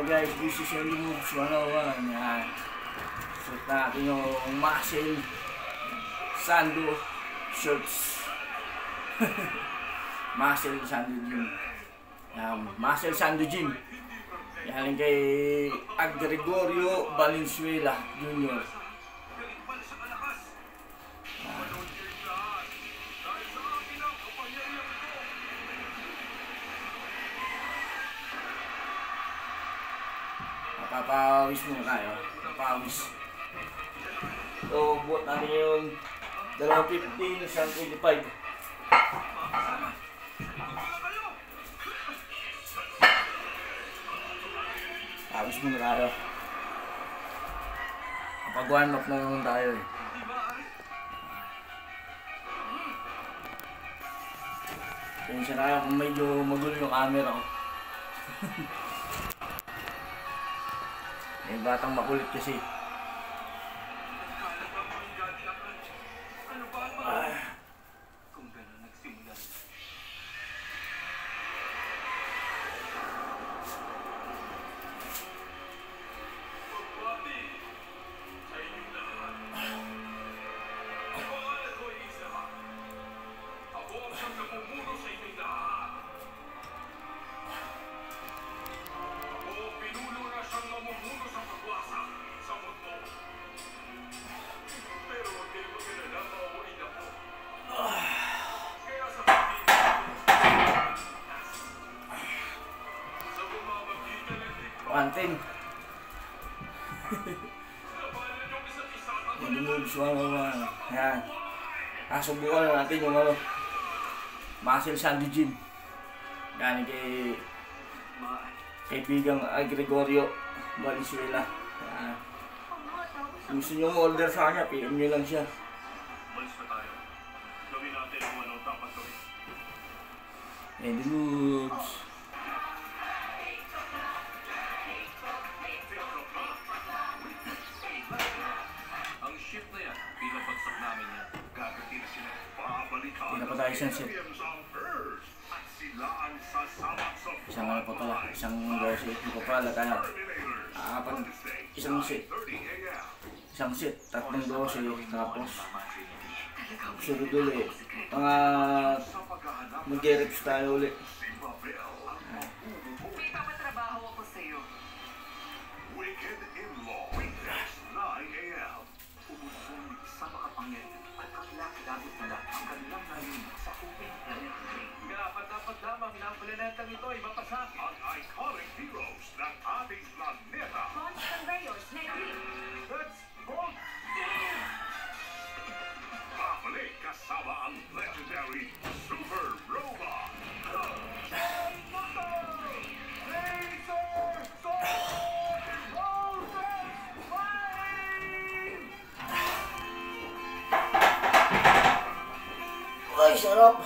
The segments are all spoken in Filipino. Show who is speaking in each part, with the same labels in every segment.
Speaker 1: guys, this is Andy Moves 101. Yan. Suot natin yung Muscle Sando shirts. Muscle Sando Gym. Yan, Muscle Sando Gym. Yan kay Gregorio Valenzuela Jr. Papawis muna tayo. Papawis. So, buot natin yung 250, isang 25. Pawis muna tayo. Kapag-one up na naman tayo eh. Pensya na kung medyo magulo yung camera ko. May batang makulit kasi. Antin. Hindi mo visual naman. Ayan. Subukan na natin yung Muscle Sando Gym. Yan kay kaibigang Gregorio Valenzuela. Ayan. Kung gusto nyo order sa kanya, PM nyo lang siya. Andy Moves. Hindi pa tayo isang set. Isang ano pa pala, isang dosi. Hindi pa pala tayo. Isang set. Isang set, tatlong dosi. Tapos, sunod ulit. Mga mag-reps tayo ulit.
Speaker 2: May papatrabaho ako sa'yo. Wicked in Law, weekdays, 9 a.m. Umusong sa makapangyarihan at kakilakilabot na lang ang kanilang namin sa uping electric. Dapat lamang napalanetang ito ay mapasa ang iconic heroes ng ating planeta. Constant Rayos, Negri. Let's vote! Babalik kasama ang legendary Super Robot.
Speaker 1: Ay, sarap!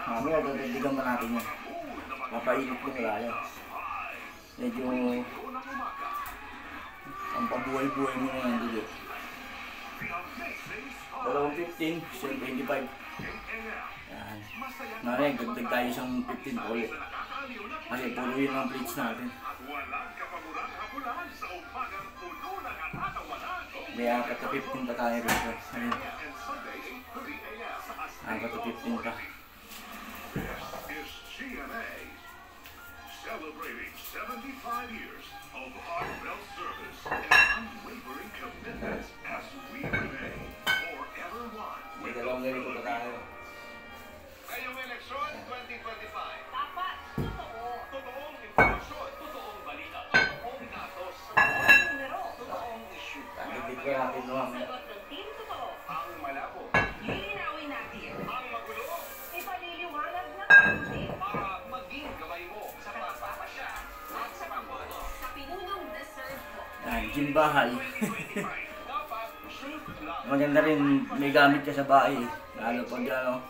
Speaker 1: Mamaya, dadagdigan pa natin yan. Papainit ko nila yan. Medyo ang pabuhay-buhay mo na nandito. 215, 25. Yan. Mamaya, dagdag tayo isang 15 pa ulit. Kasi puro yun ang plates natin. May apat na 15 pa tayo rito. Ayun. Apat na 15 pa.
Speaker 2: Celebrating 75 years of heartfelt service and unwavering commitment as we remain forever one.
Speaker 1: May dalawang ganito pa tayo.
Speaker 2: Ngayong eleksyon 2025.
Speaker 3: Dapat totoo.
Speaker 2: Totoong informasyon, totoong balita, totoong datos, totoong numero, totoong issue.
Speaker 1: Dagdag ko natin naman.
Speaker 3: Sagot ng team totoo.
Speaker 2: Ang malabo,
Speaker 3: Lilinawin natin.
Speaker 2: ang magulo,
Speaker 3: Ipaliliwanag ng mabuti.
Speaker 2: para maging gabay mo sa pagpapasya at sa pagboto.
Speaker 3: Sa pinunong deserve ko.
Speaker 1: Yan, gym bahay.
Speaker 2: 2025. Dapat truth lang.
Speaker 1: Maganda rin may gamit ka sa bahay. Lalo pag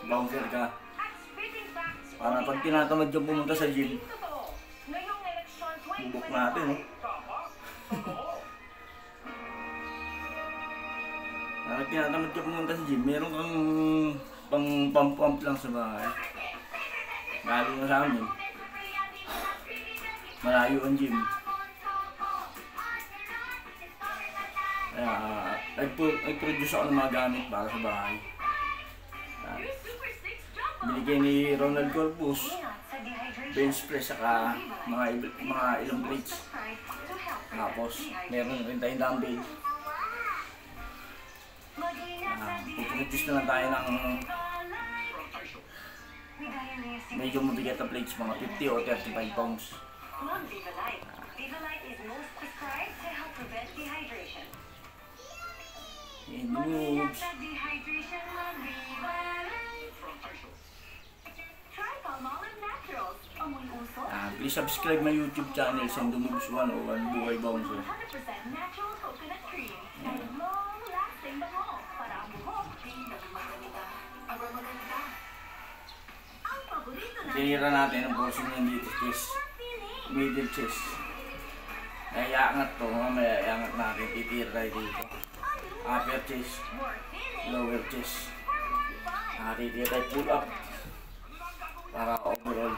Speaker 1: bouncer ka.
Speaker 3: At spitting facts.
Speaker 1: Para pag tinatamad ka pumunta sa gym,
Speaker 3: Totoo. Ngayong eleksyon
Speaker 1: bubok natin.
Speaker 3: 2025.
Speaker 2: Tama, totoo.
Speaker 1: Pag tinatamad ka pumunta sa gym, meron kang pang pump lang sa bahay. Galing na sa amin. Malayo ang gym. Kaya nag-produce ako ng mga gamit para sa bahay. Binigay ni Ronald Corpus, bench press saka mga ilang plates. Tapos meron rin tayong dumbbell. Puproduce na lang tayo ng medyo mabigat na plates, mga 50 o 35 pounds.
Speaker 4: Viva Light is most prescribed to help prevent dehydration.
Speaker 1: And moves.
Speaker 4: Dehydration, Viva Light. Try Palmolive Naturals. Amoy uso.
Speaker 1: Please subscribe my YouTube channel, Sendo Moves 101 Buhay Bouncer.
Speaker 4: 100% natural coconut cream. And long-lasting bango. Para ang buhok, di magmaganda. Aba maganda. Ang paborito na
Speaker 1: Tinira natin ang portion ng dito chest, middle chest. Kaya iangat to, mamaya iangat natin, titira tayo dito. Upper chest, lower chest. Titira tayo pull up. Para overall.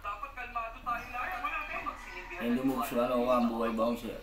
Speaker 2: Dapat kalmado tayo lahat.
Speaker 1: Sendo Moves 101 Buhay Bouncer.